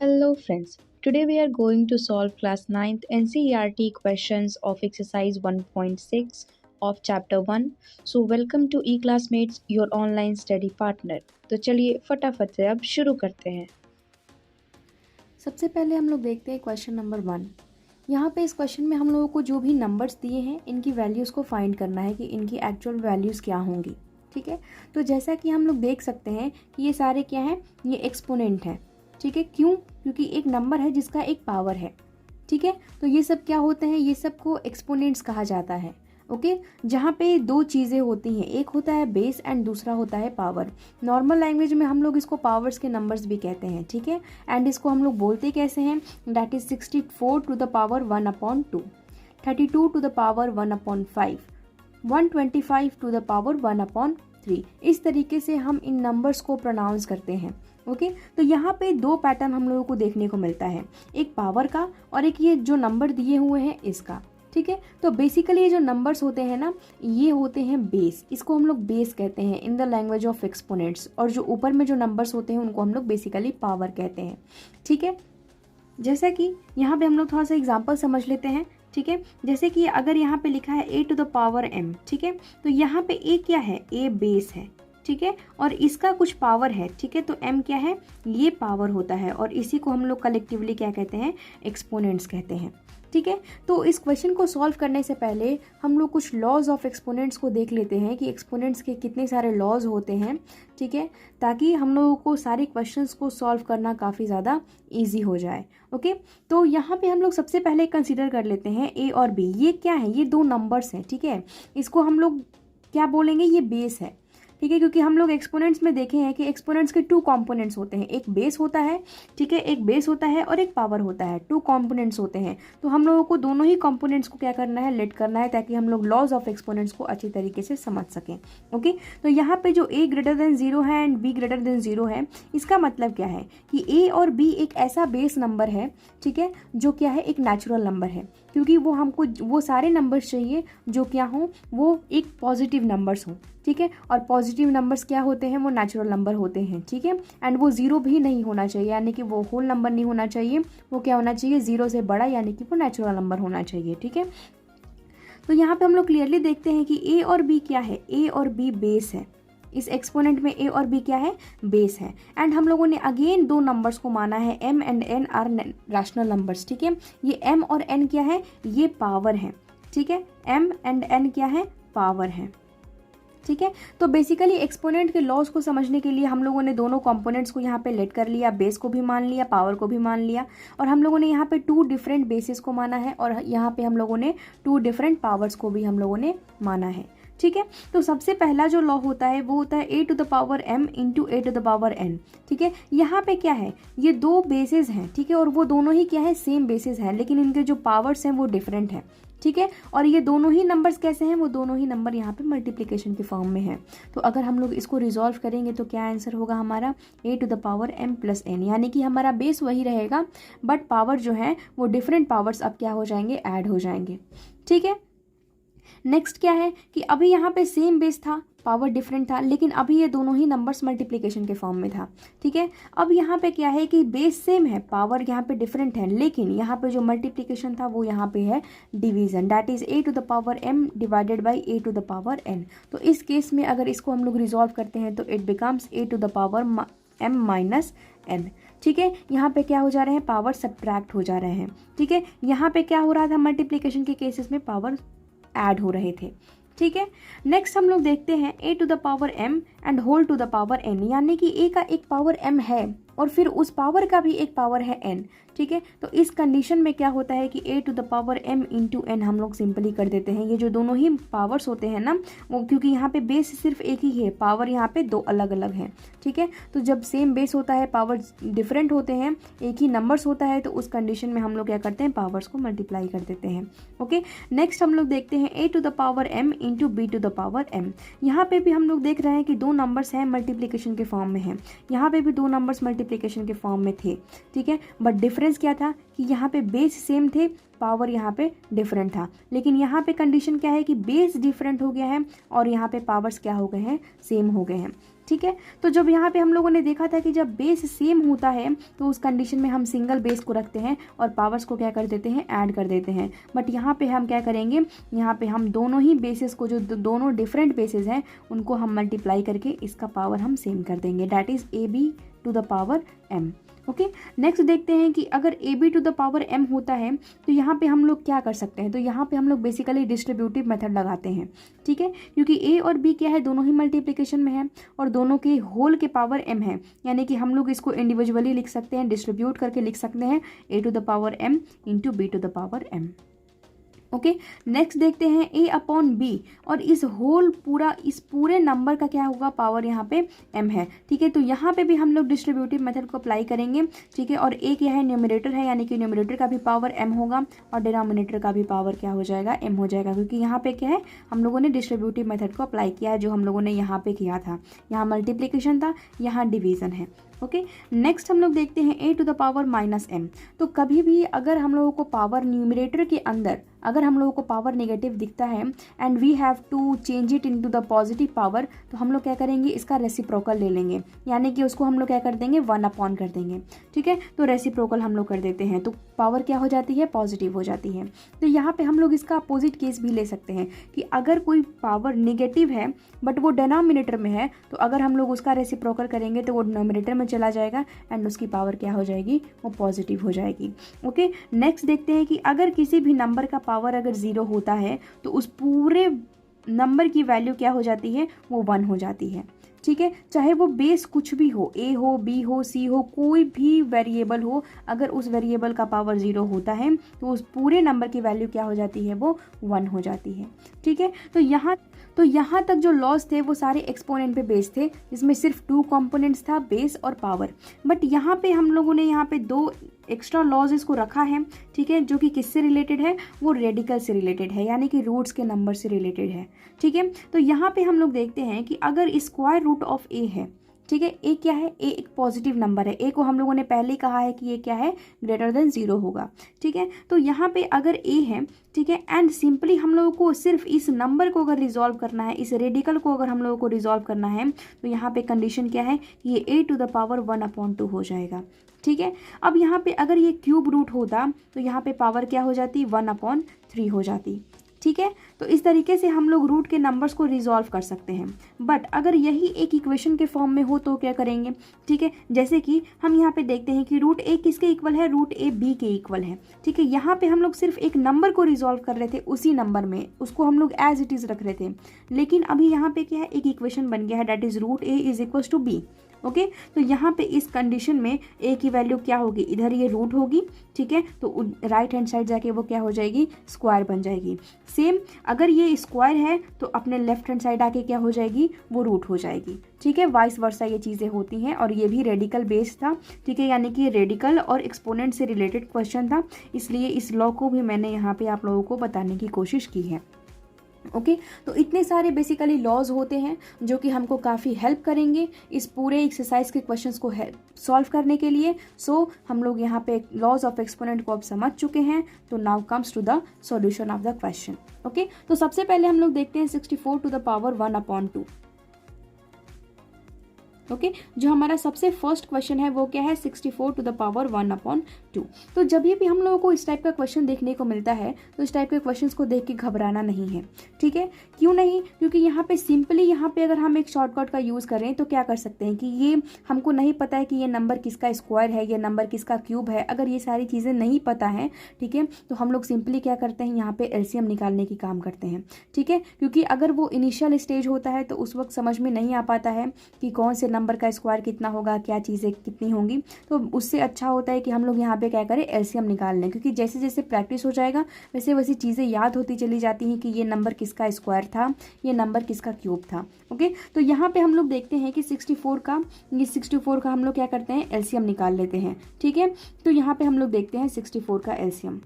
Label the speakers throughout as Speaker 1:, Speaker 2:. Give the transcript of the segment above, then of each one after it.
Speaker 1: Hello friends. Today we are going to solve class ninth NCERT questions of exercise 1.6 of chapter 1. So welcome to eClassmates your online study partner. तो चलिए फटाफट से अब शुरू करते हैं।
Speaker 2: सबसे पहले हम लोग देखते हैं क्वेश्चन नंबर 1। यहाँ पे इस क्वेश्चन में हम लोगों को जो भी नंबर्स दिए हैं इनकी वैल्यूज़ को फाइंड करना है कि इनकी एक्चुअल वैल्यूज़ क्या होंगी। ठीक है, तो जैसा कि हम लोग देख सकते हैं कि ये सारे क्या हैं, ये एक्सपोनेंट हैं। ठीक है, क्यों? क्योंकि एक नंबर है जिसका एक पावर है। ठीक है, तो ये सब क्या होते हैं, ये सब को एक्सपोनेंट्स कहा जाता है। ओके, जहाँ पे दो चीज़ें होती हैं, एक होता है बेस एंड दूसरा होता है पावर। नॉर्मल लैंग्वेज में हम लोग इसको पावर्स के नंबर्स भी कहते हैं। ठीक है, एंड इसको हम लोग बोलते कैसे हैं, that is 64 to the power 1/2, 32 to the power 1/5, 125 to the power 1/3। इस तरीके से हम इन नंबर्स को प्रोनाउंस करते हैं। ओके, तो यहाँ पे दो पैटर्न हम लोगों को देखने को मिलता है, एक पावर का और एक ये जो नंबर दिए हुए हैं इसका। ठीक है, तो बेसिकली ये जो नंबर्स होते हैं ना, ये होते हैं बेस। इसको हम लोग बेस कहते हैं in the language of exponents, और जो ऊपर में जो नंबर्स होते हैं उनको हम लोग बेसिकली पावर कहते हैं। ठीक है, जैसा कि यहाँ पे हम लोग थोड़ा सा एग्जांपल समझ लेते हैं। ठीक है, जैसे कि अगर यहाँ पे लिखा है a to the power m, ठीक है, तो यहाँ पे a क्या है, a बेस है। ठीक है, और इसका कुछ पावर है। ठीक है, तो m क्या है, ये पावर होता है, और इसी को हम लोग कलेक्टिवली क्या कहते हैं, एक्सपोनेंट्स कहते हैं। ठीक है, तो इस क्वेश्चन को सॉल्व करने से पहले हम लोग कुछ लॉज ऑफ एक्सपोनेंट्स को देख लेते हैं कि एक्सपोनेंट्स के कितने सारे लॉज होते हैं। ठीक है, ताकि हम लोगों को सारे क्वेश्चंस को सॉल्व करना काफ़ी ज़्यादा इजी हो जाए। ओके, तो यहाँ पे हम लोग सबसे पहले कंसीडर कर लेते हैं ए और बी। ये क्या है, ये दो नंबर्स हैं। ठीक है, इसको हम लोग क्या बोलेंगे, ये बेस है। ठीक है, क्योंकि हम लोग एक्सपोनेंट्स में देखे हैं कि एक्सपोनेंट्स के टू कंपोनेंट्स होते हैं, एक बेस होता है। ठीक है, एक बेस होता है और एक पावर होता है, टू कंपोनेंट्स होते हैं। तो हम लोगों को दोनों ही कंपोनेंट्स को क्या करना है, लेट करना है, ताकि हम लोग लॉज ऑफ एक्सपोनेंट्स को अच्छी तरीके से समझ सकें। ओके, तो यहाँ पे जो a ग्रेटर देन 0 है एंड b ग्रेटर देन 0 है, इसका मतलब क्या है कि a और b एक ऐसा बेस नंबर है, ठीक है, जो क्या है, एक नेचुरल नंबर है। क्योंकि वो हमको वो सारे नंबर्स चाहिए जो क्या हों, वो एक पॉजिटिव नंबर्स हों। ठीक है, और पॉजिटिव नंबर्स क्या होते हैं, वो नेचुरल नंबर होते हैं। ठीक है, एंड वो जीरो भी नहीं होना चाहिए, यानी कि वो होल नंबर नहीं होना चाहिए, वो क्या होना चाहिए, जीरो से बड़ा, यानी कि वो नेचुरल नंबर होना चाहिए। ठीक है, तो यहाँ पे हम लोग क्लियरली देखते हैं कि ए और बी क्या है, ए और बी बेस है। इस एक्सपोनेंट में ए और बी क्या है, बेस है। एंड हम लोगों ने अगेन दो नंबर्स को माना है, m and n are rational numbers. ठीक है, ये m और n क्या है, ये पावर है। ठीक है, m एंड n क्या है, पावर है। ठीक है, तो बेसिकली एक्सपोनेंट के लॉज को समझने के लिए हम लोगों ने दोनों कंपोनेंट्स को यहाँ पे लेट कर लिया, बेस को भी मान लिया, पावर को भी मान लिया, और हम लोगों ने यहाँ पे टू डिफरेंट बेसिस को माना है, और यहाँ पे हम लोगों ने टू डिफरेंट पावर्स को भी हम लोगों ने माना है। ठीक है, तो सबसे पहला जो लॉ होता है वो होता है a to the power m इंटू a to the power n। ठीक है, यहाँ पे क्या है, ये दो बेसिस हैं। ठीक है, और वो दोनों ही क्या है, सेम बेसिस हैं, लेकिन इनके जो पावर्स हैं वो डिफरेंट हैं। ठीक है, और ये दोनों ही नंबर्स कैसे हैं, वो दोनों ही नंबर यहाँ पे मल्टीप्लिकेशन के फॉर्म में है। तो अगर हम लोग इसको रिजॉल्व करेंगे तो क्या आंसर होगा हमारा, a to the power m प्लस n, यानी कि हमारा बेस वही रहेगा, बट पावर जो है वो डिफरेंट पावर्स अब क्या हो जाएंगे, ऐड हो जाएंगे। ठीक है, नेक्स्ट क्या है कि अभी यहाँ पे सेम बेस था, पावर डिफरेंट था, लेकिन अभी ये दोनों ही नंबर्स मल्टीप्लिकेशन के फॉर्म में था। ठीक है, अब यहाँ पे क्या है कि बेस सेम है, पावर यहाँ पे डिफरेंट है, लेकिन यहाँ पे जो मल्टीप्लिकेशन था वो यहाँ पे है division, that is a to the power m by बाई a to the power n। तो इस केस में अगर इसको हम लोग रिजॉल्व करते हैं तो it becomes a to the power m minus n। ठीक है, यहाँ पे क्या हो जा रहे हैं, पावर सब्ट्रैक्ट हो जा रहे हैं। ठीक है, यहाँ पे क्या हो रहा था, मल्टीप्लिकेशन के केसेस में पावर ऐड हो रहे थे। ठीक है, नेक्स्ट हम लोग देखते हैं a to the power m and whole to the power n, यानी कि a का एक पावर m है और फिर उस पावर का भी एक पावर है n। ठीक है, तो इस कंडीशन में क्या होता है कि a to the power m इंटू n हम लोग सिंपली कर देते हैं। ये जो दोनों ही पावर्स होते हैं ना, वो क्योंकि यहाँ पे बेस सिर्फ एक ही है, पावर यहाँ पे दो अलग अलग हैं। ठीक है, तो जब सेम बेस होता है, पावर डिफरेंट होते हैं, एक ही नंबर्स होता है, तो उस कंडीशन में हम लोग क्या करते हैं, पावर्स को मल्टीप्लाई कर देते हैं। ओके, नेक्स्ट हम लोग देखते हैं a to the power m इंटू b to the power m। यहाँ पे भी हम लोग देख रहे हैं कि दो नंबर्स हैं मल्टीप्लिकेशन के फॉर्म में हैं, यहाँ पे भी दो नंबर्स मल्टीप्लिकेशन के फॉर्म में थे। ठीक है, बट डिफरेंस क्या था कि यहाँ पे बेस सेम थे, पावर यहाँ पे डिफरेंट था, लेकिन यहाँ पे कंडीशन क्या है कि बेस डिफरेंट हो गया है और यहाँ पे पावर्स क्या हो गए हैं, सेम हो गए हैं। ठीक है। तो जब यहाँ पे हम लोगों ने देखा था कि जब बेस सेम होता है तो उस कंडीशन में हम सिंगल बेस को रखते हैं और पावर्स को क्या कर देते हैं, ऐड कर देते हैं। बट यहाँ पे हम क्या करेंगे, यहाँ पे हम दोनों ही बेसिस को, जो दोनों डिफरेंट बेसिस हैं, उनको हम मल्टीप्लाई करके इसका पावर हम सेम कर देंगे, that is A B to the power M. Okay, next देखते हैं कि अगर A B to the power M होता है तो यहाँ पे हम लोग क्या कर सकते हैं। तो यहाँ पे हम लोग बेसिकली डिस्ट्रीब्यूटिव मेथड लगाते हैं, ठीक है, क्योंकि ए और बी क्या है, दोनों ही मल्टीप्लिकेशन में है और दोनों के होल के पावर एम है, यानी कि हम लोग इसको इंडिविजुअली लिख सकते हैं, डिस्ट्रीब्यूट करके लिख सकते हैं a to the power m into b to the power M. Okay, next देखते हैं ए अपॉन बी, और इस पूरे नंबर का क्या होगा, पावर यहाँ पे m है, ठीक है। तो यहाँ पे भी हम लोग डिस्ट्रीब्यूटिव मेथड को अप्लाई करेंगे, ठीक है। और ए क्या है, न्यूमरेटर है, यानी कि न्यूमरेटर का भी पावर m होगा और डिनोमिनेटर का भी पावर क्या हो जाएगा, m हो जाएगा, क्योंकि यहाँ पे क्या है, हम लोगों ने डिस्ट्रीब्यूटिव मेथड को अप्लाई किया है, जो हम लोगों ने यहाँ पे किया था। यहाँ मल्टीप्लीकेशन था, यहाँ डिवीजन है। ओके, नेक्स्ट हम लोग देखते हैं a to the power minus m. तो कभी भी अगर हम लोगों को पावर न्यूमरेटर के अंदर अगर हम लोगों को पावर नेगेटिव दिखता है and we have to change it into the positive power, तो हम लोग क्या करेंगे, इसका रेसिप्रोकल ले लेंगे, यानी कि उसको हम लोग क्या कर देंगे, 1 अपॉन कर देंगे, ठीक है। तो रेसिप्रोकल हम लोग कर देते हैं तो पावर क्या हो जाती है, पॉजिटिव हो जाती है। तो यहाँ पे हम लोग इसका अपोजिट केस भी ले सकते हैं कि अगर कोई पावर नेगेटिव है बट वो डिनोमिनेटर में है, तो अगर हम लोग उसका रेसिप्रोकल करेंगे तो वो डिनोमिनेटर में चला जाएगा एंड उसकी पावर क्या हो जाएगी, वो पॉजिटिव हो जाएगी। ओके, नेक्स्ट देखते हैं कि अगर किसी भी नंबर का पावर अगर 0 होता है तो उस पूरे नंबर की वैल्यू क्या हो जाती है, वो 1 हो जाती है, ठीक है। चाहे वो बेस कुछ भी हो, ए हो, बी हो, सी हो, कोई भी वेरिएबल हो, अगर उस वेरिएबल का पावर 0 होता है तो उस पूरे नंबर की वैल्यू क्या हो जाती है, वो 1 हो जाती है, ठीक है। तो यहाँ तक जो लॉज थे वो सारे एक्सपोनेंट पे बेस थे, जिसमें सिर्फ 2 कंपोनेंट्स था, बेस और पावर। बट यहाँ पे हम लोगों ने यहाँ पे 2 एक्स्ट्रा लॉज को रखा है, ठीक है, जो कि किससे रिलेटेड है, वो रेडिकल से रिलेटेड है, यानी कि रूट्स के नंबर से रिलेटेड है, ठीक है। तो यहाँ पे हम लोग देखते हैं कि अगर स्क्वायर रूट ऑफ ए है, ठीक है, ए क्या है, ए एक पॉजिटिव नंबर है, ए को हम लोगों ने पहले ही कहा है कि ये क्या है, ग्रेटर देन 0 होगा, ठीक है। तो यहाँ पे अगर ए है, ठीक है, एंड सिंपली हम लोगों को सिर्फ इस नंबर को अगर रिजॉल्व करना है, इस रेडिकल को अगर हम लोगों को रिजॉल्व करना है, तो यहाँ पे कंडीशन क्या है कि ये ए टू द पावर 1/2 हो जाएगा, ठीक है। अब यहाँ पे अगर ये क्यूब रूट होता तो यहाँ पे पावर क्या हो जाती, 1/3 हो जाती, ठीक है। तो इस तरीके से हम लोग रूट के नंबर्स को रिजॉल्व कर सकते हैं। बट अगर यही एक इक्वेशन के फॉर्म में हो तो क्या करेंगे, ठीक है, जैसे कि हम यहाँ पे देखते हैं कि रूट ए किसके इक्वल है, रूट ए बी के इक्वल है, ठीक है। यहाँ पे हम लोग सिर्फ एक नंबर को रिजॉल्व कर रहे थे, उसी नंबर में उसको हम लोग एज इट इज़ रख रहे थे, लेकिन अभी यहाँ पे क्या है, एक इक्वेशन बन गया है, that is root A is equal to B. Okay, तो यहाँ पे इस कंडीशन में ए की वैल्यू क्या होगी, इधर ये रूट होगी, ठीक है, तो राइट हैंड साइड जाके वो क्या हो जाएगी, स्क्वायर बन जाएगी। सेम अगर ये स्क्वायर है तो अपने लेफ्ट हैंड साइड आके क्या हो जाएगी, वो रूट हो जाएगी, ठीक है। वाइस वर्सा ये चीज़ें होती हैं, और ये भी रेडिकल बेस्ड था, ठीक है, यानी कि रेडिकल और एक्सपोनेंट से रिलेटेड क्वेश्चन था, इसलिए इस लॉ को भी मैंने यहाँ पे आप लोगों को बताने की कोशिश की है। ओके, तो इतने सारे बेसिकली लॉज होते हैं जो कि हमको काफ़ी हेल्प करेंगे इस पूरे एक्सरसाइज के क्वेश्चंस को सॉल्व करने के लिए। सो हम लोग यहाँ पे लॉज ऑफ एक्सपोनेंट को अब समझ चुके हैं, तो now comes to the solution of the question. Okay, तो सबसे पहले हम लोग देखते हैं 64 टू द पावर 1/2। ओके, जो हमारा सबसे फर्स्ट क्वेश्चन है वो क्या है, 64 टू द पावर 1/2। तो जब भी हम लोगों को इस टाइप का क्वेश्चन देखने को मिलता है तो इस टाइप के क्वेश्चंस को देख के घबराना नहीं है, ठीक है। क्यों नहीं, क्योंकि यहाँ पे सिंपली यहाँ पे अगर हम एक शॉर्टकट का यूज़ करें तो क्या कर सकते हैं कि ये हमको नहीं पता है कि ये नंबर किसका स्क्वायर है, ये नंबर किसका क्यूब है, अगर ये सारी चीज़ें नहीं पता है, ठीक है, तो हम लोग सिंपली क्या करते हैं, यहाँ पे एलसीएम निकालने की काम करते हैं, ठीक है। क्योंकि अगर वो इनिशियल स्टेज होता है तो उस वक्त समझ में नहीं आ पाता है कि कौन से नंबर का स्क्वायर कितना होगा, क्या चीज़ें कितनी होंगी, तो उससे अच्छा होता है कि हम लोग यहाँ पे क्या करें, एलसीएम निकाल लें, क्योंकि जैसे जैसे प्रैक्टिस हो जाएगा वैसे वैसी चीज़ें याद होती चली जाती हैं कि ये नंबर किसका स्क्वायर था, ये नंबर किसका क्यूब था। ओके, तो यहाँ पे हम लोग देखते हैं कि 64 का हम लोग क्या करते हैं, एलसीएम निकाल लेते हैं, ठीक है। तो यहाँ पे हम लोग देखते हैं 64 का एलसीएम,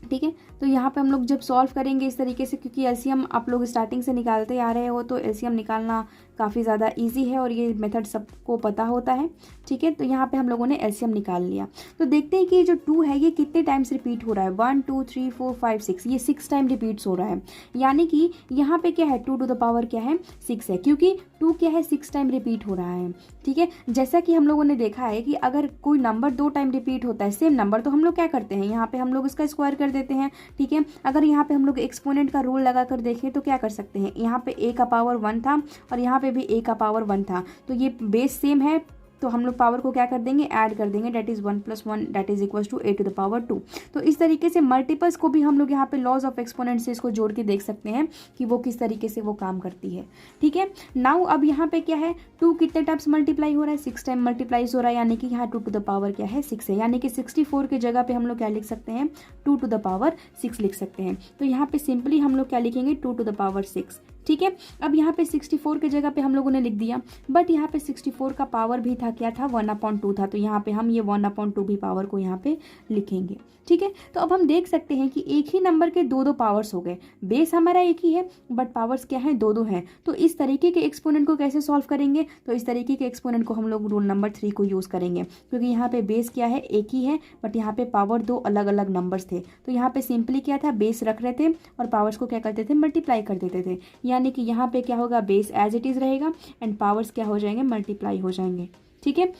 Speaker 2: ठीक है। तो यहाँ पे हम लोग जब सॉल्व करेंगे इस तरीके से, क्योंकि एलसीएम आप लोग स्टार्टिंग से निकालते आ रहे हो, तो एलसीएम निकालना काफ़ी ज़्यादा इजी है और ये मेथड सबको पता होता है, ठीक है। तो यहाँ पे हम लोगों ने एलसीएम निकाल लिया। तो देखते हैं कि ये जो 2 है ये कितने टाइम्स रिपीट हो रहा है, 1 2 3 4 5 6, ये 6 टाइम रिपीट्स हो रहा है, यानी कि यहाँ पे क्या है, 2 टू द पावर क्या है, 6 है, क्योंकि टू क्या है 6 टाइम रिपीट हो रहा है, ठीक है। जैसा कि हम लोगों ने देखा है कि अगर कोई नंबर 2 टाइम रिपीट होता है सेम नंबर, तो हम लोग क्या करते हैं, यहाँ पे हम लोग इसका स्क्वायर कर देते हैं, ठीक है। अगर यहाँ पे हम लोग एक्सपोनेंट का रूल लगा कर देखें तो क्या कर सकते हैं, यहाँ पे a का पावर 1 था और यहाँ पे भी a का पावर 1 था, तो ये बेस सेम है, तो हम लोग पावर को क्या कर देंगे, ऐड कर देंगे, that is 1 + 1 that is equal to a to the power 2। तो इस तरीके से मल्टीपल्स को भी हम लोग यहाँ पे लॉज ऑफ एक्सपोनेंट से इसको जोड़ के देख सकते हैं कि वो किस तरीके से वो काम करती है, ठीक है। नाउ अब यहाँ पे क्या है, 2 कितने टाइम्स मल्टीप्लाई हो रहा है, 6 टाइम मल्टीप्लाइज हो रहा है, यानी कि यहाँ 2 टू द पावर क्या है 6 है, यानी कि 64 की जगह पे हम लोग क्या लिख सकते हैं, 2 टू द पावर 6 लिख सकते हैं। तो यहाँ पे सिंपली हम लोग क्या लिखेंगे, 2 टू द पावर 6, ठीक है। अब यहाँ पे 64 की जगह पे हम लोगों ने लिख दिया, बट यहाँ पे 64 का पावर भी था, क्या था, 1/2 था, तो यहाँ पे हम ये 1/2 भी पावर को यहाँ पे लिखेंगे, ठीक है। तो अब हम देख सकते हैं कि एक ही नंबर के दो दो पावर्स हो गए, बेस हमारा एक ही है बट पावर्स क्या है, दो दो हैं। तो इस तरीके के एक्सपोनेंट को कैसे सॉल्व करेंगे, तो इस तरीके के एक्सपोनेंट को हम लोग रूल नंबर 3 को यूज़ करेंगे, क्योंकि यहाँ पे बेस क्या है, एक ही है, बट यहाँ पे पावर दो अलग अलग नंबर्स थे। तो यहाँ पे सिंपली क्या था, बेस रख रहे थे और पावर्स को क्या करते थे, मल्टीप्लाई कर देते थे, यानी कि यहाँ पे क्या होगा, बेस एज इट इज़ रहेगा एंड पावर्स क्या हो जाएंगे, मल्टीप्लाई हो जाएंगे, ठीक है।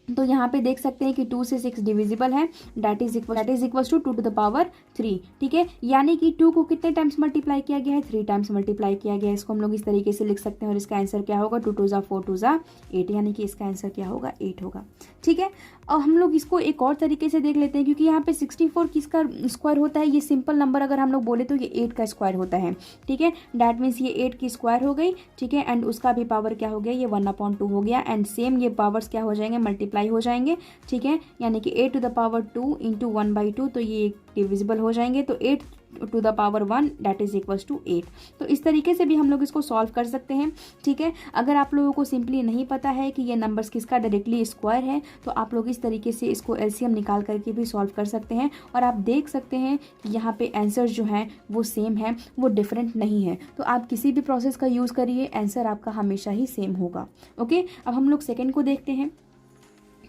Speaker 2: तो यहाँ पे देख सकते हैं कि 2 से 6 डिविजिबल है, that is equal to 2 to the power 3, ठीक है। यानी कि 2 को कितने टाइम्स मल्टीप्लाई किया गया है, 3 टाइम्स मल्टीप्लाई किया गया है। इसको हम लोग इस तरीके से लिख सकते हैं और इसका आंसर क्या होगा, 2 2 ज़ा 4 2 ज़ा 8, यानी कि इसका आंसर क्या होगा, 8 होगा, ठीक है। और हम लोग इसको एक और तरीके से देख लेते हैं, क्योंकि यहाँ पे 64 किसका स्क्वायर होता है, ये सिंपल नंबर अगर हम लोग बोले तो ये 8 का स्क्वायर होता है, ठीक है। डैट मीन्स ये 8 की स्क्वायर हो गई, ठीक है, एंड उसका भी पावर क्या हो गया, ये 1/2 हो गया, एंड सेम ये पावर्स क्या हो जाएंगे, मल्टीप्लाई हो जाएंगे, ठीक है। यानी कि 8 टू द पावर 2 इंटू 1/2, तो ये डिविजिबल हो जाएंगे, तो 8 to the power 1 that is equal to 8। तो इस तरीके से भी हम लोग इसको सॉल्व कर सकते हैं, ठीक है। अगर आप लोगों को सिंपली नहीं पता है कि ये नंबर्स किसका डायरेक्टली स्क्वायर है, तो आप लोग इस तरीके से इसको एलसीएम निकाल करके भी सॉल्व कर सकते हैं, और आप देख सकते हैं कि यहाँ पे आंसर जो है वो सेम है, वो डिफरेंट नहीं है। तो आप किसी भी प्रोसेस का यूज़ करिए, आंसर आपका हमेशा ही सेम होगा, ओके। अब हम लोग सेकेंड को देखते हैं,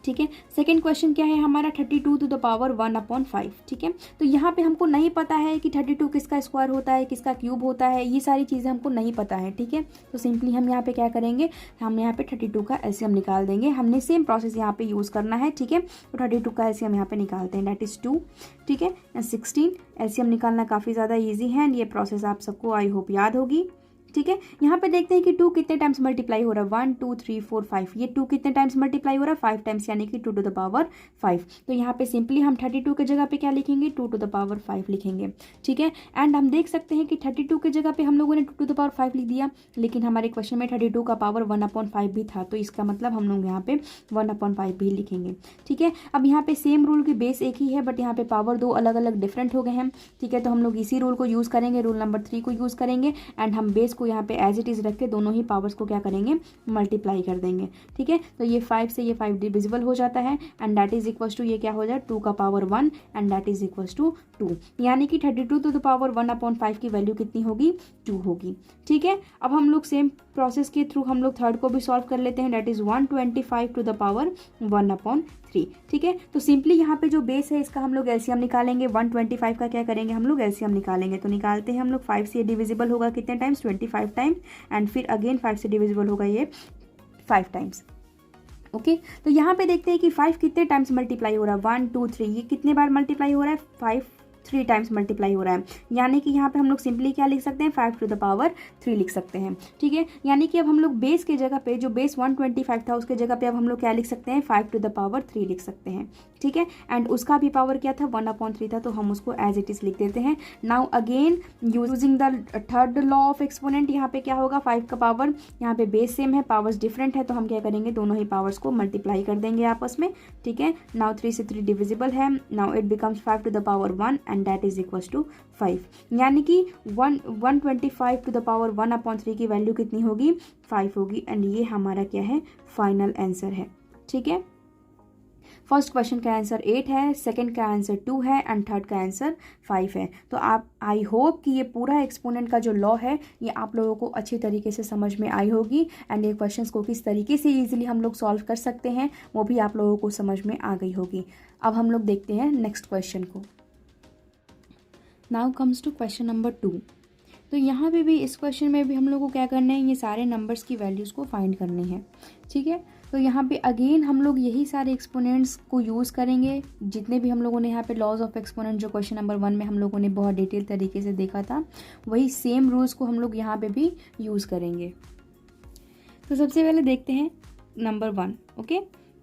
Speaker 2: ठीक है। सेकंड क्वेश्चन क्या है हमारा, 32 टू द पावर 1/5, ठीक है। तो यहाँ पे हमको नहीं पता है कि 32 किसका स्क्वायर होता है, किसका क्यूब होता है, ये सारी चीज़ें हमको नहीं पता है, ठीक है। तो सिंपली हम यहाँ पे क्या करेंगे, हम यहाँ पे 32 का एलसीएम निकाल देंगे। हमने सेम प्रोसेस यहाँ पे यूज़ करना है, ठीक है। तो 32 का एलसीएम यहाँ पे निकालते हैं, डेट इज़ 2, ठीक है, 16। एलसीएम निकालना काफ़ी ज़्यादा ईजी है एंड ये प्रोसेस आप सबको आई होप याद होगी, ठीक है। यहाँ पे देखते हैं कि 2 कितने टाइम्स मल्टीप्लाई हो रहा है, 1 2 3 4 5, ये 2 कितने टाइम्स मल्टीप्लाई हो रहा है, 5 टाइम्स, यानी कि 2 टू द पावर 5। तो यहाँ पे सिंपली हम 32 की जगह पे क्या लिखेंगे, 2 टू द पावर 5 लिखेंगे, ठीक है। एंड हम देख सकते हैं कि 32 की जगह पे हम लोगों ने 2 टू द पावर 5 लिख दिया, लेकिन हमारे क्वेश्चन में 32 का पावर 1/5 भी था, तो इसका मतलब हम लोग यहाँ पे 1/5 भी लिखेंगे, ठीक है। अब यहाँ पे सेम रूल की बेस एक ही है, बट यहाँ पे पावर दो अलग अलग डिफरेंट हो गए हैं, ठीक है। तो हम लोग इसी रूल को यूज़ करेंगे, रूल नंबर 3 को यूज़ करेंगे, एंड हम बेस को यहाँ पे एज इट इज़ रख के दोनों ही पावर्स को क्या करेंगे, मल्टीप्लाई कर देंगे, ठीक है। तो ये 5 से ये 5 डिविजिबल हो जाता है, and that is equal to ये क्या हो जाए, 2 का power 1 and that is equal to 2, यानी कि 32 टू द पावर 1/5 की वैल्यू कितनी होगी, 2 होगी, ठीक है। अब हम लोग सेम प्रोसेस के थ्रू हम लोग थर्ड को भी सॉल्व कर लेते हैं, that is 125 to the power 1/3, ठीक है। तो सिंपली यहाँ पे जो बेस है इसका हम लोग एलसीएम निकालेंगे, 125 का क्या करेंगे, हम लोग एलसीएम निकालेंगे। तो निकालते हैं हम लोग, 5 से डिविजिबल होगा कितने टाइम्स, 25 टाइम्स, एंड फिर अगेन 5 से डिविजिबल होगा ये 5 टाइम्स, ओके। तो यहाँ पे देखते हैं कि 5 कितने टाइम्स मल्टीप्लाई हो रहा है, 1 2 3, ये कितने बार मल्टीप्लाई हो रहा है, 5 3 टाइम्स मल्टीप्लाई हो रहा है, यानी कि यहाँ पे हम लोग सिंपली क्या लिख सकते हैं, 5 टू द पावर 3 लिख सकते हैं, ठीक है। यानी कि अब हम लोग बेस के जगह पे, जो बेस 125 था उसके जगह पे अब हम लोग क्या लिख सकते हैं, 5 टू द पावर 3 लिख सकते हैं, ठीक है। एंड उसका भी पावर क्या था, 1/3 था, तो हम उसको एज इट इज़ लिख देते हैं। Now again using the third law of exponent, यहाँ पे क्या होगा, 5 का पावर, यहाँ पे बेस सेम है, पावर्स डिफरेंट है, तो हम क्या करेंगे, दोनों ही पावर्स को मल्टीप्लाई कर देंगे आपस में, ठीक है। नाउ 3 से 3 डिविजिबल है, now it becomes 5 to the power 1 and that is equal to 5, यानी कि 125 टू द पावर 1/3 की वैल्यू कितनी होगी, 5 होगी, एंड ये हमारा क्या है, फाइनल आंसर है, ठीक है। फर्स्ट क्वेश्चन का आंसर 8 है, सेकंड का आंसर 2 है, एंड थर्ड का आंसर 5 है। तो आप आई होप कि ये पूरा एक्सपोनेंट का जो लॉ है ये आप लोगों को अच्छी तरीके से समझ में आई होगी, एंड ये क्वेश्चंस को किस तरीके से ईजिली हम लोग सॉल्व कर सकते हैं वो भी आप लोगों को समझ में आ गई होगी। अब हम लोग देखते हैं नेक्स्ट क्वेश्चन को। Now comes to question number 2, तो यहाँ पे भी इस क्वेश्चन में भी हम लोग को क्या करना है, ये सारे नंबर्स की वैल्यूज़ को फाइंड करनी है। ठीक है, तो यहाँ पे अगेन हम लोग यही सारे एक्सपोनेंट्स को यूज़ करेंगे, जितने भी हम लोगों ने यहाँ पे लॉज ऑफ एक्सपोनेंट जो क्वेश्चन नंबर 1 में हम लोगों ने बहुत डिटेल तरीके से देखा था, वही सेम रूल्स को हम लोग यहाँ पे भी यूज़ करेंगे। तो सबसे पहले देखते हैं नंबर 1। ओके,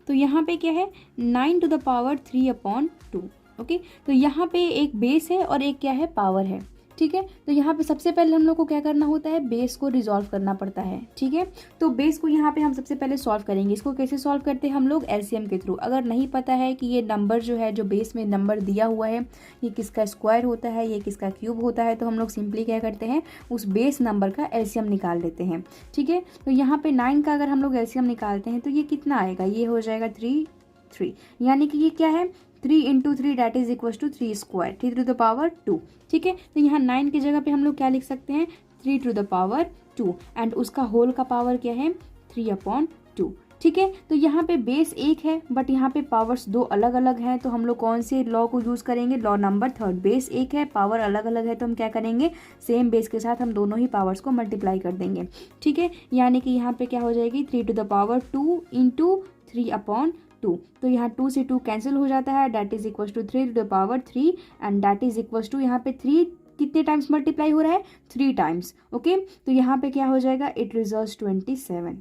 Speaker 2: तो यहाँ पे क्या है, 9 टू द पावर 3/2। ओके, तो यहाँ पे एक बेस है और एक क्या है, पावर है। ठीक है, तो यहाँ पे सबसे पहले हम लोग को क्या करना होता है, बेस को रिजॉल्व करना पड़ता है। ठीक है, तो बेस को यहाँ पे हम सबसे पहले सॉल्व करेंगे। इसको कैसे सॉल्व करते हैं हम लोग, एलसीएम के थ्रू। अगर नहीं पता है कि ये नंबर जो है, जो बेस में नंबर दिया हुआ है, ये किसका स्क्वायर होता है, ये किसका क्यूब होता है, तो हम लोग सिंपली क्या करते हैं, उस बेस नंबर का एलसीएम निकाल देते हैं। ठीक है, तो यहाँ पे 9 का अगर हम लोग एलसीएम निकालते हैं तो ये कितना आएगा, ये हो जाएगा 3, यानी कि ये क्या है, 3 × 3 that is equal to 3 square, 3 to the power 2। ठीक है, तो यहाँ 9 की जगह पे हम लोग क्या लिख सकते हैं, 3 टू द पावर 2, एंड उसका होल का पावर क्या है, 3/2। ठीक है, तो यहाँ पे बेस एक है बट यहाँ पे पावर्स दो अलग अलग हैं, तो हम लोग कौन से लॉ को यूज़ करेंगे, लॉ नंबर 3। बेस एक है, पावर अलग अलग है, तो हम क्या करेंगे, सेम बेस के साथ हम दोनों ही पावर्स को मल्टीप्लाई कर देंगे। ठीक है, यानी कि यहाँ पे क्या हो जाएगी, 3 टू द पावर 2 × 3/2। तो यहाँ 2 से 2 कैंसिल हो जाता है, that is equal to 3 to the power 3, and that is equal to, यहाँ पे 3 कितने टाइम्स मल्टीप्लाई हो रहा है, 3 टाइम्स। ओके, तो यहाँ पे क्या हो जाएगा, इट रिजल्ट्स 27।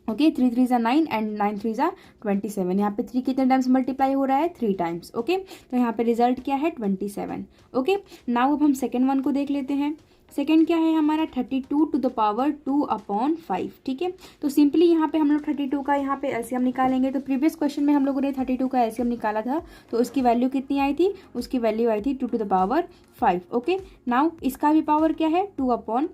Speaker 2: ओके, 3 3 ज़ा 9 एंड 9 3 ज़ा 27। यहाँ पे 3 कितने टाइम्स मल्टीप्लाई हो रहा है, 3 टाइम्स। ओके, तो यहाँ पे रिजल्ट क्या है, 27। ओके, नाउ अब हम सेकेंड वन को देख लेते हैं। सेकेंड क्या है हमारा, 32 टू द पावर 2/5। ठीक है, तो सिंपली यहाँ पे हम लोग 32 का यहाँ पे एलसीएम निकालेंगे। तो प्रीवियस क्वेश्चन में हम लोगों ने 32 का एलसीएम निकाला था, तो उसकी वैल्यू कितनी आई थी, उसकी वैल्यू आई थी 2 to the power 5। Okay, now इसका भी पावर क्या है, 2/5।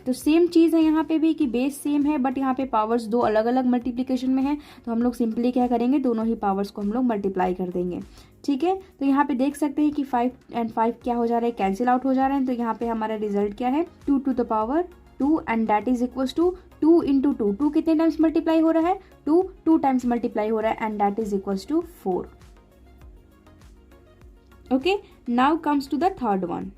Speaker 2: तो सेम चीज़ है यहाँ पे भी कि बेस सेम है बट यहाँ पे पावर्स दो अलग अलग मल्टीप्लीकेशन में है, तो हम लोग सिंपली क्या करेंगे, दोनों ही पावर्स को हम लोग मल्टीप्लाई कर देंगे। ठीक है, तो यहाँ पे देख सकते हैं कि 5 और 5 क्या हो जा रहा है, कैंसिल आउट हो जा रहे हैं। तो यहाँ पे हमारा रिजल्ट क्या है, 2 to the power 2, and that is equal to 2 × 2। 2 कितने टाइम्स मल्टीप्लाई हो रहा है, 2 टाइम्स मल्टीप्लाई हो रहा है, and that is equal to 4। Okay, now comes to the third one,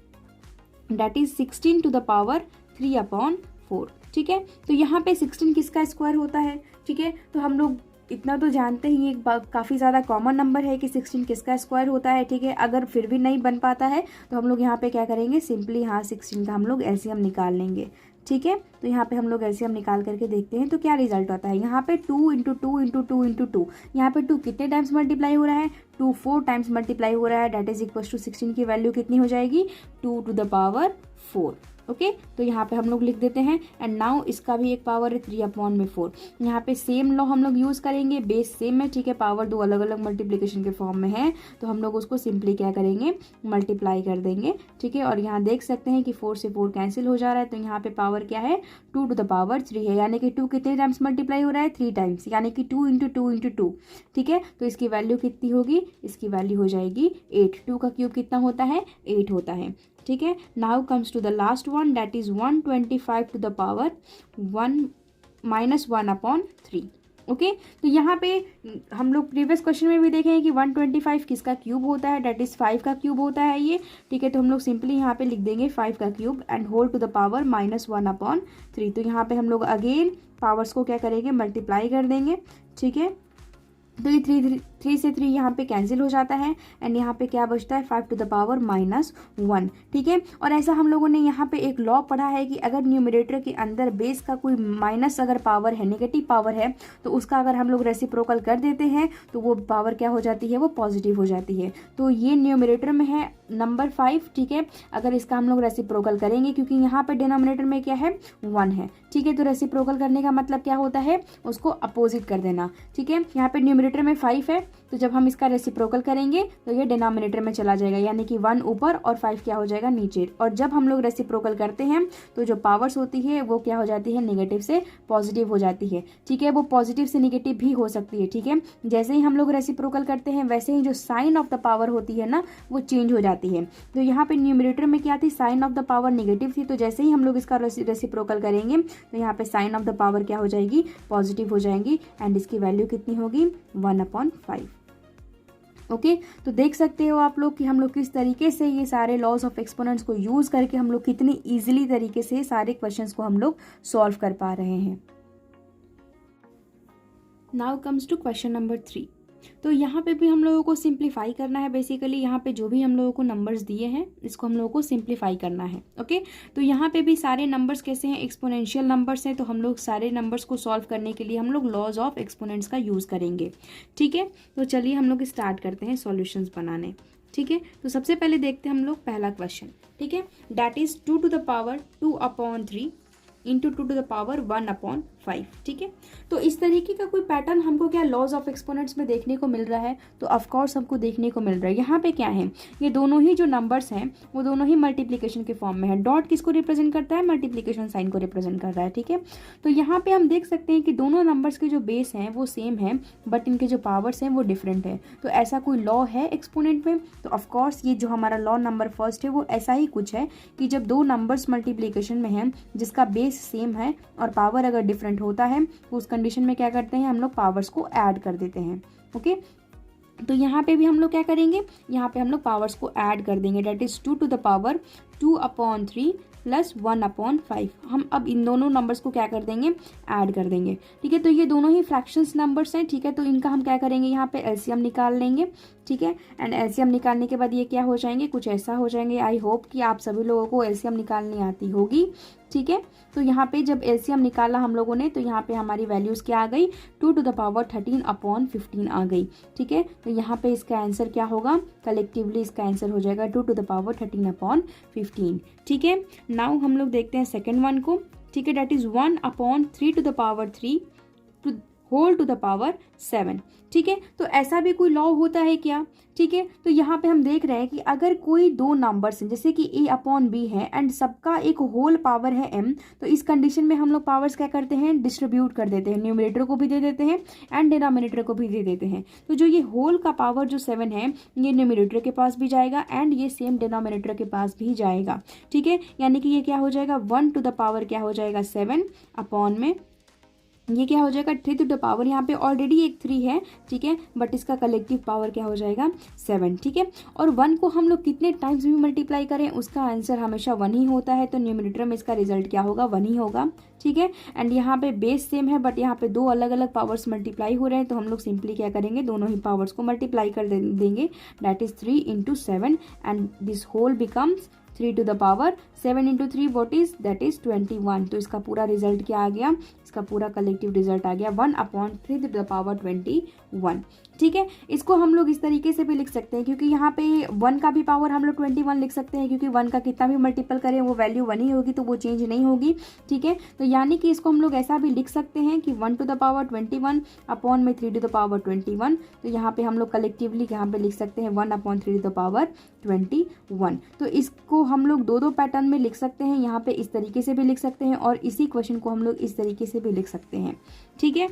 Speaker 2: that is 16 to the power 3/4। ठीक है, तो यहाँ पे 16 किसका स्क्वायर होता है। ठीक है, तो हम लोग इतना तो जानते ही, एक काफ़ी ज़्यादा कॉमन नंबर है कि 16 किसका स्क्वायर होता है। ठीक है, अगर फिर भी नहीं बन पाता है तो हम लोग यहाँ पे क्या करेंगे, सिंपली यहाँ 16 का हम लोग एलसीएम निकाल लेंगे। ठीक है, तो यहाँ पे हम लोग एलसीएम निकाल करके देखते हैं तो क्या रिजल्ट आता है। यहाँ पे 2 × 2 × 2 × 2, यहाँ पे 2 कितने टाइम्स मल्टीप्लाई हो रहा है, 2 4 टाइम्स मल्टीप्लाई हो रहा है, दैट इज इक्वल टू 16 की वैल्यू कितनी हो जाएगी, 2 टू द पावर 4। ओके, तो यहाँ पे हम लोग लिख देते हैं, एंड नाउ इसका भी एक पावर है 3/4। यहाँ पे सेम लॉ हम लोग यूज़ करेंगे, बेस सेम है। ठीक है, पावर दो अलग अलग मल्टीप्लिकेशन के फॉर्म में है, तो हम लोग उसको सिंपली क्या करेंगे, मल्टीप्लाई कर देंगे। ठीक है, और यहाँ देख सकते हैं कि 4 से 4 कैंसिल हो जा रहा है, तो यहाँ पे पावर क्या है, 2 टू द पावर 3 है, यानी कि 2 कितने टाइम्स मल्टीप्लाई हो रहा है, 3 टाइम्स, यानी कि 2 × 2 × 2। ठीक है, तो इसकी वैल्यू कितनी होगी, इसकी वैल्यू हो जाएगी 8। 2 का क्यूब कितना होता है, 8 होता है। ठीक है, now comes to the last one, that is 125 to the power 1 - 1/3। Okay, तो यहाँ पे हम लोग प्रीवियस क्वेश्चन में भी देखे हैं कि 125 किसका क्यूब होता है, दैट इज 5 का क्यूब होता है ये। ठीक है, तो हम लोग सिंपली यहाँ पे लिख देंगे 5 का cube and whole to the power -1/3। तो यहाँ पे हम लोग अगेन पावर्स को क्या करेंगे, मल्टीप्लाई कर देंगे। ठीक है, तो ये 3 से 3 यहाँ पे कैंसिल हो जाता है, एंड यहाँ पे क्या बचता है, 5 टू द पावर -1। ठीक है, और ऐसा हम लोगों ने यहाँ पे एक लॉ पढ़ा है कि अगर न्यूमरेटर के अंदर बेस का कोई माइनस अगर पावर है, नेगेटिव पावर है, तो उसका अगर हम लोग रेसिप्रोकल कर देते हैं तो वो पावर क्या हो जाती है, वो पॉजिटिव हो जाती है। तो ये न्यूमरेटर में है नंबर 5। ठीक है, अगर इसका हम लोग रेसिप्रोकल करेंगे, क्योंकि यहाँ पे डिनोमिनेटर में क्या है, 1 है। ठीक है, तो रेसिप्रोकल करने का मतलब क्या होता है, उसको अपोजिट कर देना। ठीक है, यहाँ पे न्यूमरेटर में 5 है, तो जब हम इसका रेसिप्रोकल करेंगे तो ये डिनोमिनेटर में चला जाएगा, यानी कि 1 ऊपर और 5 क्या हो जाएगा, नीचे। और जब हम लोग रेसिप्रोकल करते हैं तो जो पावर्स होती है वो क्या हो जाती है, नेगेटिव से पॉजिटिव हो जाती है। ठीक है, वो पॉजिटिव से नेगेटिव भी हो सकती है। ठीक है, जैसे ही हम लोग रेसिप्रोकल करते हैं वैसे ही जो साइन ऑफ द पावर होती है ना, वो चेंज हो जाती है। तो यहाँ पे न्यूमरेटर में क्या थी, sign of the power negative थी, तो जैसे ही हम लोग इसका रेसिप्रोकल करेंगे तो यहाँ पे साइन ऑफ द पावर क्या हो जाएगी, पॉजिटिव हो जाएगी, एंड इसकी वैल्यू कितनी होगी, 1/5। ओके तो देख सकते हो आप लोग कि हम लोग किस तरीके से ये सारे लॉज ऑफ एक्सपोनेंट्स को यूज़ करके हम लोग कितनी ईजिली तरीके से सारे क्वेश्चंस को हम लोग सॉल्व कर पा रहे हैं। Now comes to question number 3। तो यहाँ पे भी हम लोगों को सिंप्लीफाई करना है। बेसिकली यहाँ पे जो भी हम लोगों को नंबर्स दिए हैं इसको हम लोगों को सिंप्लीफाई करना है। ओके तो यहाँ पे भी सारे नंबर्स कैसे हैं, एक्सपोनेंशियल नंबर्स हैं, तो हम लोग सारे नंबर्स को सॉल्व करने के लिए हम लोग लॉज ऑफ एक्सपोनेंट्स का यूज़ करेंगे। ठीक है तो चलिए हम लोग स्टार्ट करते हैं सॉल्यूशंस बनाने। ठीक है तो सबसे पहले देखते हैं हम लोग पहला क्वेश्चन। ठीक है that is 2 to the power 2/3 into 2 to the power 1/5। ठीक है तो इस तरीके का कोई पैटर्न हमको क्या लॉज ऑफ एक्सपोनेंट्स में देखने को मिल रहा है, तो ऑफकोर्स हमको देखने को मिल रहा है। यहाँ पे क्या है, ये दोनों ही जो नंबर्स हैं वो दोनों ही मल्टीप्लीकेशन के फॉर्म में है। डॉट किसको रिप्रेजेंट करता है, मल्टीप्लीकेशन साइन को रिप्रेजेंट कर रहा है। ठीक है तो यहाँ पे हम देख सकते हैं कि दोनों नंबर्स के जो बेस हैं वो सेम है बट इनके जो पावर्स हैं वो डिफरेंट है। तो ऐसा कोई लॉ है एक्सपोनेंट में, तो ऑफकोर्स ये जो हमारा लॉ नंबर फर्स्ट है वो ऐसा ही कुछ है कि जब दो नंबर्स मल्टीप्लीकेशन में है जिसका बेस सेम है और पावर अगर डिफरेंट होता है तो उस कंडीशन में क्या करते हैं हम लोग पावर्स को ऐड कर देते हैं। ओके तो यहाँ पे भी हम लोग क्या करेंगे, यहाँ पे हम लोग पावर्स को ऐड कर देंगे। That is 2 to the power 2/3 plus 1/5। हम अब इन दोनों नंबर्स को क्या कर देंगे, ऐड कर देंगे। ठीक है तो ये दोनों ही फ्रैक्शंस नंबर्स हैं। ठीक है तो इनका हम क्या करेंगे, यहाँ पे एलसीएम निकाल लेंगे। ठीक है एंड एलसीएम निकालने के बाद ये क्या हो जाएंगे, कुछ ऐसा हो जाएंगे। आई होप कि आप सभी लोगों को एलसीएम निकालनी आती होगी। ठीक है तो यहाँ पे जब एलसीएम निकाला हम लोगों ने तो यहाँ पे हमारी वैल्यूज क्या आ गई, 2 टू द पावर 13/15 आ गई। ठीक है तो यहाँ पे इसका आंसर क्या होगा, कलेक्टिवली इसका आंसर हो जाएगा 2 टू द पावर 13/15। ठीक है नाउ हम लोग देखते हैं सेकेंड वन को। ठीक है that is 1/3 to the power 3 to whole to the power 7। ठीक है तो ऐसा भी कोई लॉ होता है क्या। ठीक है तो यहाँ पे हम देख रहे हैं कि अगर कोई दो नंबर्स हैं जैसे कि a/b है एंड सबका एक होल पावर है m, तो इस कंडीशन में हम लोग पावर्स क्या करते हैं, डिस्ट्रीब्यूट कर देते हैं। न्यूमरेटर को भी दे देते हैं एंड डिनोमिनेटर को भी दे देते हैं। तो जो ये होल का पावर जो 7 है ये न्यूमरेटर के पास भी जाएगा एंड ये सेम डिनोमिनेटर के पास भी जाएगा। ठीक है यानी कि ये क्या हो जाएगा, 1 टू द पावर क्या हो जाएगा 7 अपॉन में ये क्या हो जाएगा 3 टू द पावर, यहाँ पे ऑलरेडी एक 3 है। ठीक है बट इसका कलेक्टिव पावर क्या हो जाएगा 7। ठीक है और 1 को हम लोग कितने टाइम्स भी मल्टीप्लाई करें उसका आंसर हमेशा 1 ही होता है, तो न्यूमरेटर में इसका रिजल्ट क्या होगा 1 ही होगा। ठीक है एंड यहाँ पे बेस सेम है बट यहाँ पे दो अलग अलग पावर्स मल्टीप्लाई हो रहे हैं, तो हम लोग सिंपली क्या करेंगे, दोनों ही पावर्स को मल्टीप्लाई कर देंगे। That is 3 into 7 and this whole becomes 3 to the power 7 into 3 what is, that is 21। तो इसका पूरा रिजल्ट क्या आ गया, इसका पूरा कलेक्टिव रिजल्ट आ गया 1/3 टू द पावर 21। ठीक है इसको हम लोग इस तरीके से भी लिख सकते हैं क्योंकि यहाँ पे 1 का भी पावर हम लोग 21 लिख सकते हैं क्योंकि 1 का कितना भी मल्टीपल करें वो वैल्यू 1 ही होगी, तो वो चेंज नहीं होगी। ठीक है तो यानी कि इसको हम लोग ऐसा भी लिख सकते हैं कि 1 टू द पावर 21 अपॉन में 3 टू द पावर 21। तो यहाँ पे हम लोग कलेक्टिवली यहाँ पे लिख सकते हैं 1/3 टू द पावर 21। तो इसको हम लोग दो पैटर्न में लिख सकते हैं, यहाँ पे इस तरीके से भी लिख सकते हैं और इसी क्वेश्चन को हम लोग इस तरीके से भी लिख सकते हैं। ठीक है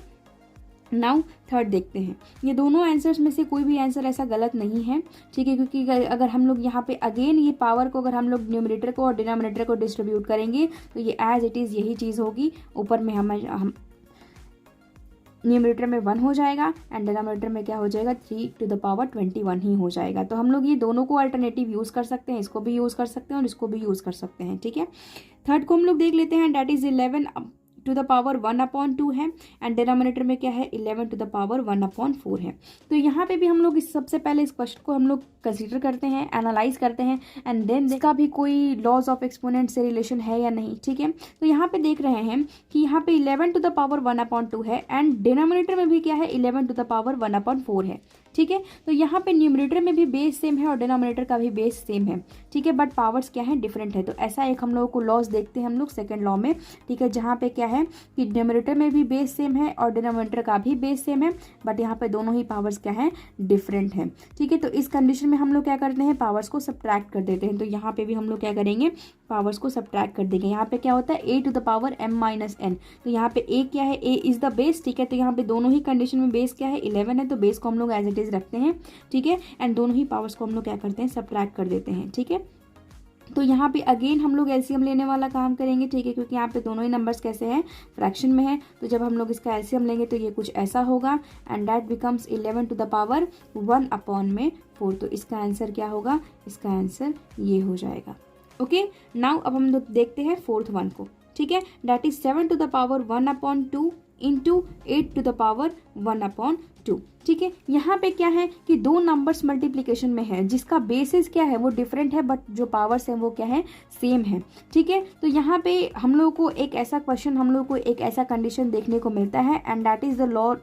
Speaker 2: नाउ थर्ड देखते हैं। ये दोनों आंसर्स में से कोई भी आंसर ऐसा गलत नहीं है। ठीक है क्योंकि अगर हम लोग यहाँ पे अगेन ये पावर को अगर हम लोग न्यूमरेटर को और डिनोमिनेटर को डिस्ट्रीब्यूट करेंगे तो ये एज इट इज़ यही चीज़ होगी। ऊपर में हम न्यूमरेटर में 1 हो जाएगा एंड डिनोमिनेटर में क्या हो जाएगा 3 टू द पावर 21 ही हो जाएगा। तो हम लोग ये दोनों को अल्टरनेटिव यूज़ कर सकते हैं, इसको भी यूज़ कर सकते हैं और इसको भी यूज़ कर सकते हैं। ठीक है थर्ड को हम लोग देख लेते हैं। That is 11 to the power 1/2 है एंड डिनोमिनेटर में क्या है 11 टू द पावर 1/4 है। तो यहाँ पे भी हम लोग सबसे पहले इस क्वेश्चन को हम लोग कंसीडर करते हैं, एनालाइज करते हैं एंड देन इसका भी कोई लॉज ऑफ एक्सपोनेंट से रिलेशन है या नहीं। ठीक है तो यहाँ पे देख रहे हैं कि यहाँ पे 11 टू द पावर 1/2 है एंड डिनोमिनेटर में भी क्या है 11 टू द पावर 1/4 है। ठीक है तो यहाँ पे न्यूमरेटर में भी बेस सेम है और डिनोमिनेटर का भी बेस सेम है। ठीक है बट पावर्स क्या है डिफरेंट है। तो ऐसा एक हम लोगों को लॉज देखते हैं हम लोग सेकंड लॉ में। ठीक है जहाँ पे क्या है कि न्यूमरेटर में भी बेस सेम है और डिनोमिनेटर का भी बेस सेम है बट यहाँ पे दोनों ही पावर्स क्या है डिफरेंट है। ठीक है तो इस कंडीशन में हम लोग क्या करते हैं, पावर्स को सब्ट्रैक्ट कर देते हैं। तो यहाँ पे भी हम लोग क्या करेंगे, पावर्स को सब्ट्रैक्ट कर देंगे। यहाँ पे क्या होता है a to the power m-n। तो यहाँ पे a क्या है, a इज द बेस। ठीक है तो यहाँ पे दोनों ही कंडीशन में बेस क्या है 11 है, तो बेस को हम लोग एज इट इज रखते हैं। ठीक है एंड दोनों ही पावर्स को हम लोग क्या करते हैं, सब्ट्रैक्ट कर देते हैं। ठीक है तो यहाँ पे अगेन हम लोग एलसीएम लेने वाला काम करेंगे, ठीक है, क्योंकि यहाँ पे दोनों ही नंबर्स कैसे हैं, फ्रैक्शन में है। तो जब हम लोग इसका एलसीएम लेंगे तो ये कुछ ऐसा होगा, and that becomes 11 to the power 1/4। तो इसका आंसर क्या होगा, इसका आंसर ये हो जाएगा। ओके, नाउ अब हम लोग देखते हैं फोर्थ वन को, ठीक है, that is 7 to the power 1/2 into 8 to the power 1/2। ठीक है, यहाँ पे क्या है कि दो नंबर्स मल्टीप्लीकेशन में है जिसका बेसिस क्या है वो डिफरेंट है, बट जो पावर्स हैं वो क्या है, सेम है। ठीक है, तो यहाँ पे हम लोग को एक ऐसा क्वेश्चन, हम लोग को एक ऐसा कंडीशन देखने को मिलता है, and that is the law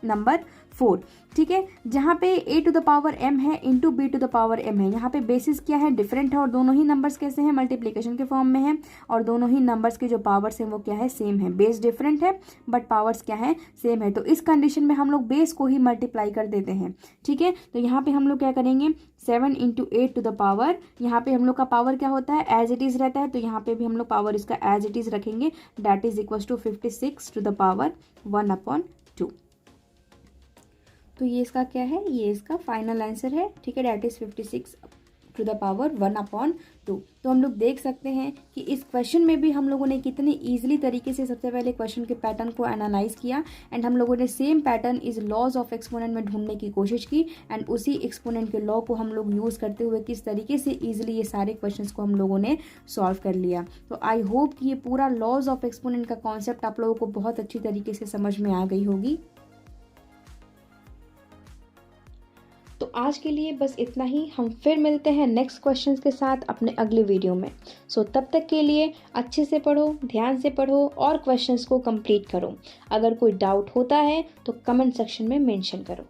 Speaker 2: number 4। ठीक है, जहाँ पे a to the power m है into b to the power m है। यहाँ पे बेसिस क्या है, डिफरेंट है, और दोनों ही नंबर्स कैसे हैं, मल्टीप्लिकेशन के फॉर्म में है, और दोनों ही नंबर्स के जो पावर्स हैं वो क्या है, सेम है। बेस डिफरेंट है बट पावर्स क्या है, सेम है। तो इस कंडीशन में हम लोग बेस को ही मल्टीप्लाई कर देते हैं। ठीक है, तो यहाँ पे हम लोग क्या करेंगे, 7 इंटू 8 टू द पावर, यहाँ पे हम लोग का पावर क्या होता है, एज इट इज रहता है, तो यहाँ पे भी हम लोग पावर इसका एज इट इज रखेंगे, that is equal to 56 to the power 1/2। तो ये इसका क्या है, ये इसका फाइनल आंसर है। ठीक है, that is 56 to the power 1/2। तो हम लोग देख सकते हैं कि इस क्वेश्चन में भी हम लोगों ने कितने ईजिली तरीके से सबसे पहले क्वेश्चन के पैटर्न को एनालाइज किया, एंड हम लोगों ने सेम पैटर्न इस लॉज ऑफ एक्सपोनेंट में ढूंढने की कोशिश की, एंड उसी एक्सपोनेंट के लॉ को हम लोग यूज़ करते हुए किस तरीके से ईजिली ये सारे क्वेश्चंस को हम लोगों ने सॉल्व कर लिया। तो आई होप कि ये पूरा लॉज ऑफ एक्सपोनेंट का कॉन्सेप्ट आप लोगों को बहुत अच्छी तरीके से समझ में आ गई होगी।
Speaker 1: तो आज के लिए बस इतना ही। हम फिर मिलते हैं नेक्स्ट क्वेश्चंस के साथ अपने अगले वीडियो में। तब तक के लिए अच्छे से पढ़ो, ध्यान से पढ़ो और क्वेश्चंस को कंप्लीट करो। अगर कोई डाउट होता है तो कमेंट सेक्शन में मेंशन करो।